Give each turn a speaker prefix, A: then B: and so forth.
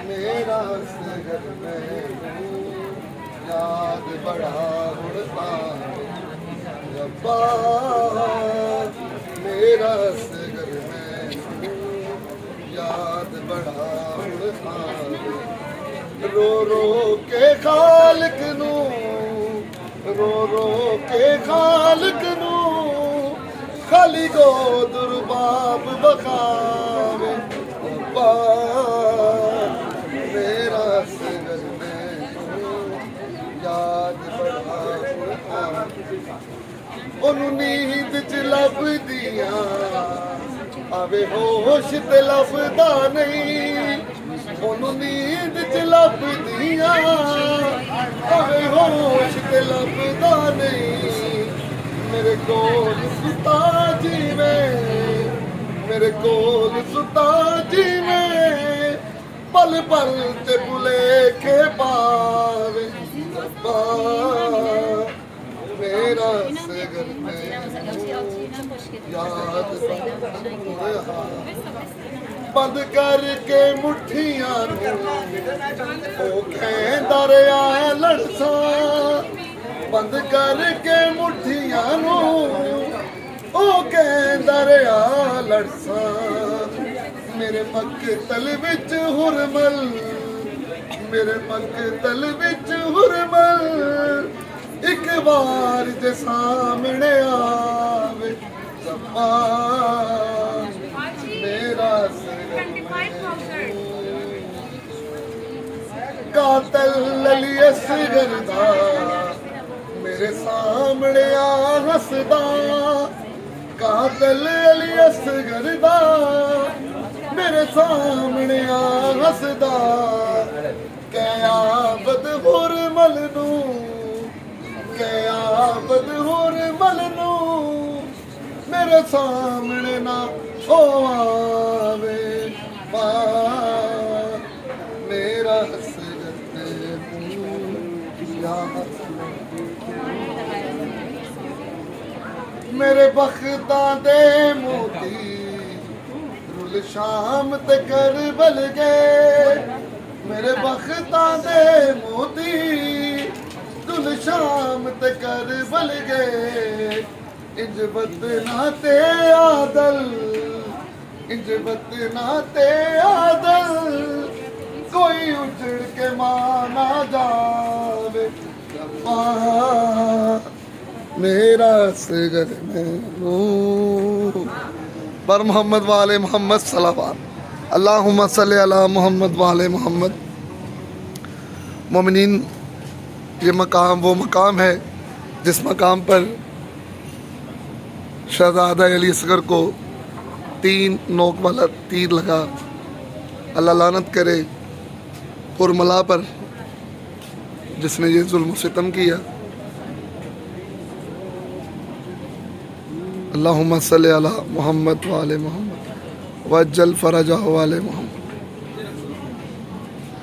A: मेरा सगर में याद बड़ा उड़ता रब्बा मेरा सगर में याद बड़ा उड़ता रो रो के खालिक नू रो रो के खालिक नू खाली गो दुर्बाब बखावे रब्बा मेरा सगर में याद बड़ा ओनू नींद च लभदियां आवे होश ते लभदा नहीं ओनू नींद च लभदियां आवे होश ते लभदा नहीं मेरे कोल सुता जीवे मेरे कोल सुता जीवे पल पल ते भुलेखे पावे रब्बा मेरा सगर में याद बंद करके मुठियां ओ कहंदा रहा लड़सा बंद करके मुठियां ओ कहंदा रहा लड़सा मेरे मकतल विच हुरमल मेरे मकतल विच हुरमल एक बार जे सामने आवे रब्बा मेरा कातल अली असगर दा मेरे सामने आ हसदा कातल अली असगर दा मेरे सामने आ हसदा कयामत हुरमल नू कयामत हुरमल नू मेरे सामने ना ओ आवे मेरा सगर मेरे बख्तां दे मोती रुल शाम ते करबल गए मेरे बख्तां दे मोती रुल शाम ते करबल गए इंज बदना ते आदल इंज बदना ते आदल कोई उजड़ के माना जावे रब्बा मेरा सगर में पर मोहम्मद वाले मोहम्मद सलावत अल्लाहुम्मा सल्ली अला मोहम्मद वाले मोहम्मद। मोमिनीन ये मकाम वो मकाम है जिस मकाम पर शहजादा अली असगर को 3 नोक वाला तीर लगा। अल्लाह लानत करे पुरमला पर जिसने ये जुल्म सितम किया। अल्लाहुम्मा सल्ली अला मोहम्मद वाले मोहम्मद वज्जल फरजा वाले मोहम्मद।